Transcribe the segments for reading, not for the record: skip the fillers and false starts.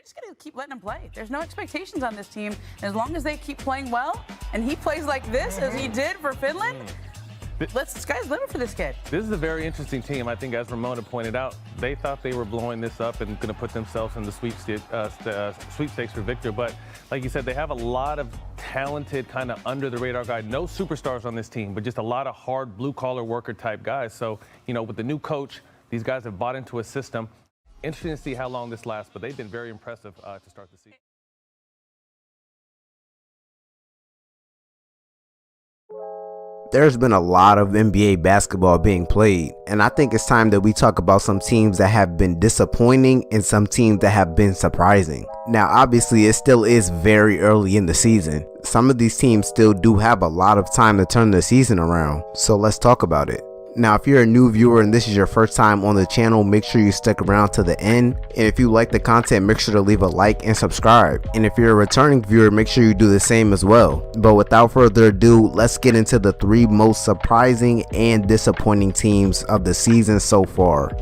just got to keep letting him play. There's no expectations on this team. And as long as they keep playing well and he plays like this as he did for Finland, sky's the limit for this kid. This is a very interesting team. I think, as Ramona pointed out, they thought they were blowing this up and going to put themselves in the sweepstakes for victor. But like you said, they have a lot of talented, kind of under-the-radar guys. No superstars on this team, but just a lot of hard, blue-collar worker type guys. So, with the new coach, these guys have bought into a system. Interesting to see how long this lasts, but they've been very impressive to start the season. There's been a lot of NBA basketball being played, and I think it's time that we talk about some teams that have been disappointing and some teams that have been surprising. Now, obviously, it still is very early in the season. Some of these teams still do have a lot of time to turn the season around, so let's talk about it. Now, if you're a new viewer and this is your first time on the channel, make sure you stick around to the end. And if you like the content, make sure to leave a like and subscribe. And if you're a returning viewer, make sure you do the same as well. But without further ado, let's get into the 3 most surprising and disappointing teams of the season so far.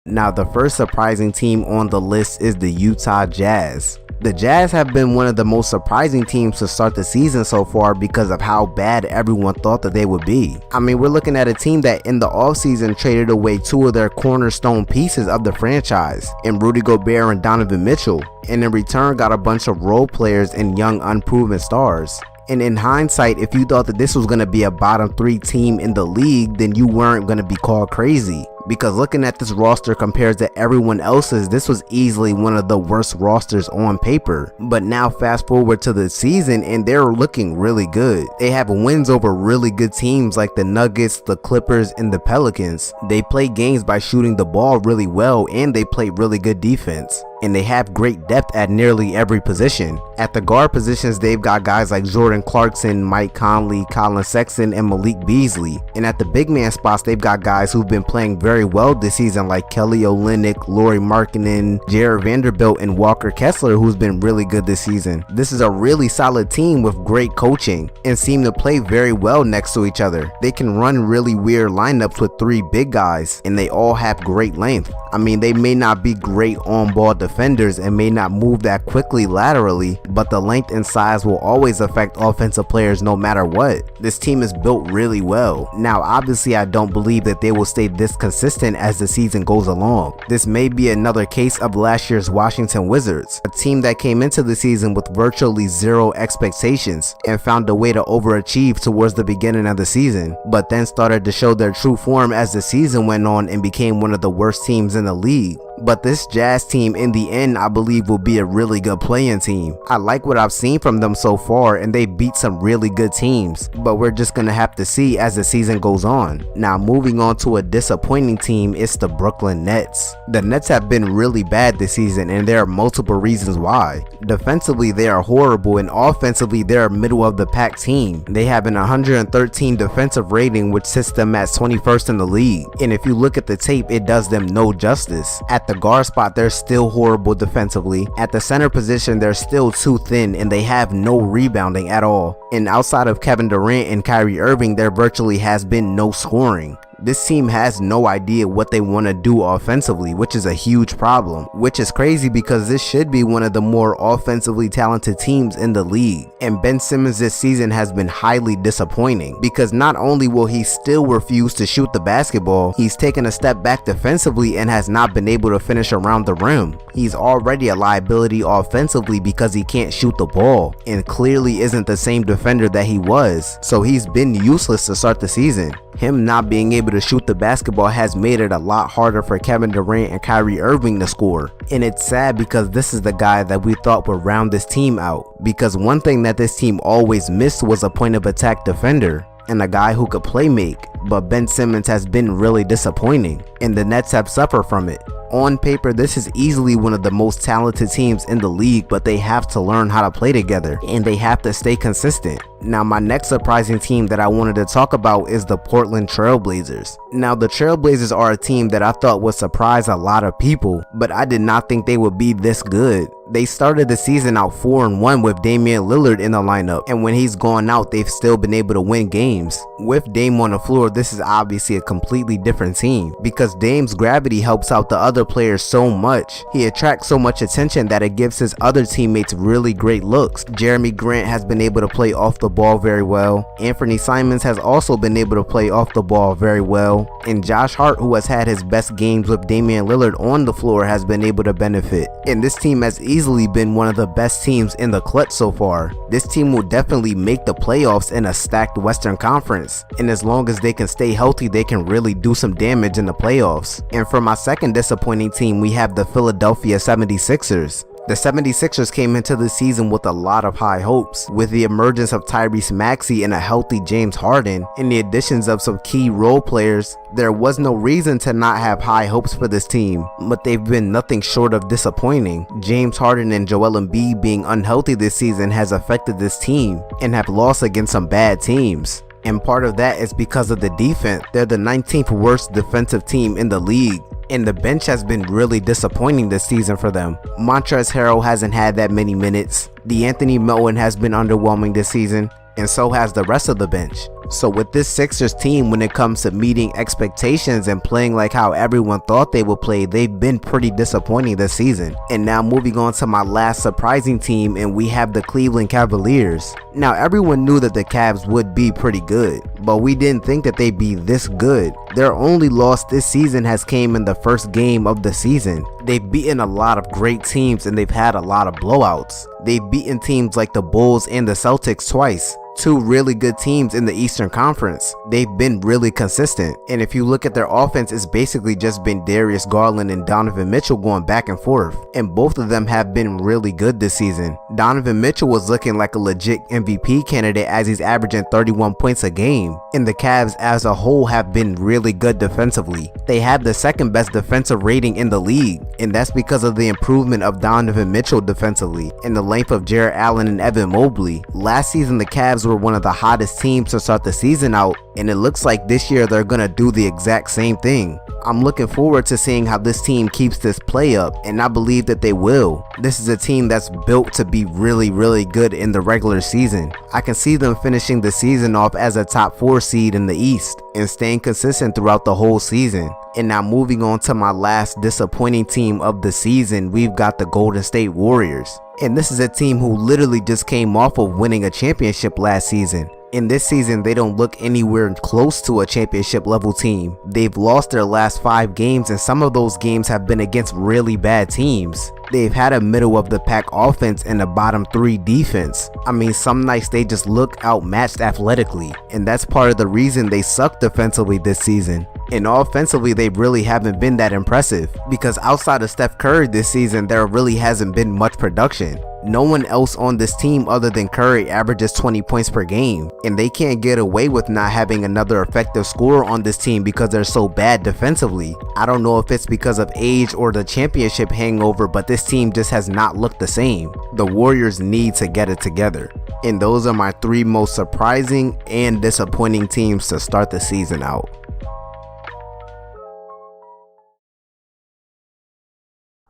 Now, the first surprising team on the list is the Utah Jazz. The Jazz have been one of the most surprising teams to start the season so far because of how bad everyone thought that they would be. I mean, we're looking at a team that in the offseason traded away 2 of their cornerstone pieces of the franchise, in Rudy Gobert and Donovan Mitchell, and in return got a bunch of role players and young unproven stars. And in hindsight, if you thought that this was going to be a bottom 3 team in the league, then you weren't going to be called crazy. Because looking at this roster compared to everyone else's, this was easily one of the worst rosters on paper. But now fast forward to the season and they're looking really good. They have wins over really good teams like the Nuggets, the Clippers, and the Pelicans. They play games by shooting the ball really well and they play really good defense. And they have great depth at nearly every position. At the guard positions, they've got guys like Jordan Clarkson, Mike Conley, Colin Sexton, and Malik Beasley. And at the big man spots, they've got guys who've been playing very well this season like Kelly Olynyk, Lauri Markkanen, Jared Vanderbilt, and Walker Kessler, who's been really good this season. This is a really solid team with great coaching and seem to play very well next to each other. They can run really weird lineups with 3 big guys and they all have great length. I mean, they may not be great on-ball defenders and may not move that quickly laterally, but the length and size will always affect offensive players no matter what. This team is built really well. Now, obviously, I don't believe that they will stay this consistent as the season goes along. This may be another case of last year's Washington Wizards, a team that came into the season with virtually 0 expectations and found a way to overachieve towards the beginning of the season, but then started to show their true form as the season went on and became one of the worst teams in the league. But this Jazz team in the end, I believe, will be a really good playing team. I like what I've seen from them so far and they beat some really good teams, but we're just gonna have to see as the season goes on. Now, moving on to a disappointing team, it's the Brooklyn Nets. The Nets have been really bad this season and there are multiple reasons why. Defensively, they are horrible and offensively, they're a middle of the pack team. They have an 113 defensive rating, which sits them at 21st in the league. And if you look at the tape, it does them no justice. At the guard spot, they're still horrible defensively. At the center position, they're still too thin and they have no rebounding at all. And outside of Kevin Durant and Kyrie Irving, there virtually has been no scoring. This team has no idea what they want to do offensively, which is a huge problem, which is crazy because this should be one of the more offensively talented teams in the league. And Ben Simmons this season has been highly disappointing because not only will he still refuse to shoot the basketball, he's taken a step back defensively and has not been able to finish around the rim. He's already a liability offensively because he can't shoot the ball and clearly isn't the same defender that he was, so he's been useless to start the season. Him not being able to shoot the basketball has made it a lot harder for Kevin Durant and Kyrie Irving to score. And it's sad because this is the guy that we thought would round this team out. Because one thing that this team always missed was a point of attack defender and a guy who could play make. But Ben Simmons has been really disappointing and the Nets have suffered from it. On paper, this is easily one of the most talented teams in the league, but they have to learn how to play together and they have to stay consistent. Now, my next surprising team that I wanted to talk about is the Portland Trail Blazers. Now, the Trail Blazers are a team that I thought would surprise a lot of people, but I did not think they would be this good. They started the season out 4-1 with Damian Lillard in the lineup, and when he's gone out, they've still been able to win games. With Dame on the floor, this is obviously a completely different team, because Dame's gravity helps out the other players so much. He attracts so much attention that it gives his other teammates really great looks. Jeremy Grant has been able to play off the ball very well. Anthony Simons has also been able to play off the ball very well. And Josh Hart, who has had his best games with Damian Lillard on the floor, has been able to benefit. And this team has easily been one of the best teams in the clutch so far. This team will definitely make the playoffs in a stacked Western Conference. And as long as they can stay healthy, they can really do some damage in the playoffs. And for my second disappointing team, we have the Philadelphia 76ers. The 76ers came into the season with a lot of high hopes, with the emergence of Tyrese Maxey and a healthy James Harden, and the additions of some key role players. There was no reason to not have high hopes for this team, but they've been nothing short of disappointing. James Harden and Joel Embiid being unhealthy this season has affected this team, and have lost against some bad teams. And part of that is because of the defense. They're the 19th worst defensive team in the league. And the bench has been really disappointing this season for them. Montrezl Harrell hasn't had that many minutes. DeAnthony Melton has been underwhelming this season, and so has the rest of the bench. So with this Sixers team, when it comes to meeting expectations and playing like how everyone thought they would play, they've been pretty disappointing this season. And now moving on to my last surprising team, and we have the Cleveland Cavaliers. Now everyone knew that the Cavs would be pretty good, but we didn't think that they'd be this good. Their only loss this season has came in the first game of the season. They've beaten a lot of great teams, and they've had a lot of blowouts. They've beaten teams like the Bulls and the Celtics twice. Two really good teams in the Eastern Conference. They've been really consistent, and if you look at their offense, it's basically just been Darius Garland and Donovan Mitchell going back and forth, and both of them have been really good this season. Donovan Mitchell was looking like a legit MVP candidate as he's averaging 31 points a game, and the Cavs as a whole have been really good defensively. They have the second best defensive rating in the league, and that's because of the improvement of Donovan Mitchell defensively and the length of Jarrett Allen and Evan Mobley. Last season, the Cavs were one of the hottest teams to start the season out, and it looks like this year they're gonna do the exact same thing. I'm looking forward to seeing how this team keeps this play up, and I believe that they will. This is a team that's built to be really good in the regular season. I can see them finishing the season off as a top 4 seed in the East and staying consistent throughout the whole season. And now moving on to my last disappointing team of the season, we've got the Golden State Warriors. And this is a team who literally just came off of winning a championship last season. In this season, they don't look anywhere close to a championship level team. They've lost their last 5 games, and some of those games have been against really bad teams. They've had a middle of the pack offense and a bottom 3 defense. I mean, some nights they just look outmatched athletically, and that's part of the reason they suck defensively this season. And offensively, they really haven't been that impressive, because outside of Steph Curry this season, there really hasn't been much production. No one else on this team other than Curry averages 20 points per game, and they can't get away with not having another effective scorer on this team because they're so bad defensively. I don't know if it's because of age or the championship hangover, but this team just has not looked the same. The Warriors need to get it together. And those are my 3 most surprising and disappointing teams to start the season out.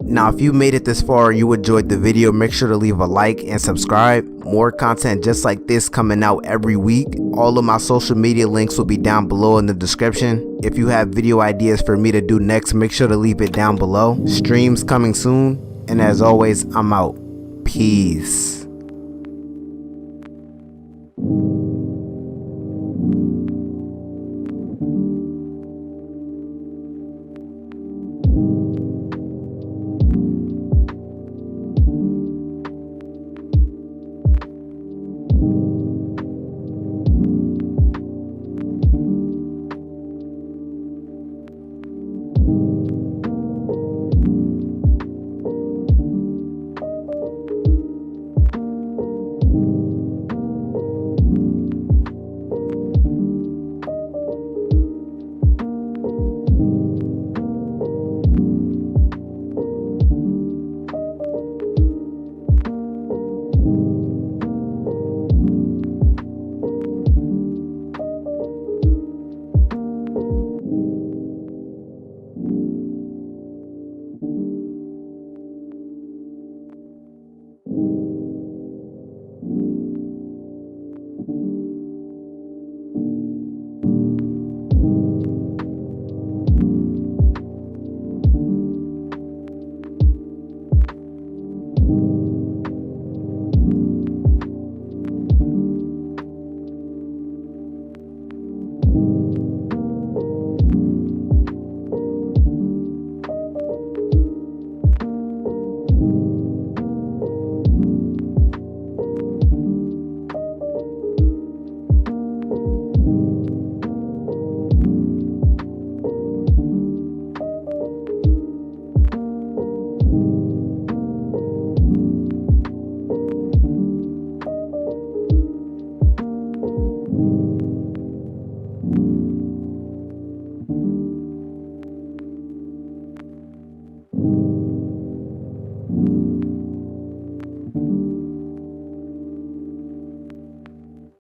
Now, if you made it this far and you enjoyed the video, make sure to leave a like and subscribe. More content just like this coming out every week. All of my social media links will be down below in the description. If you have video ideas for me to do next, make sure to leave it down below. Streams coming soon. And as always, I'm out. Peace.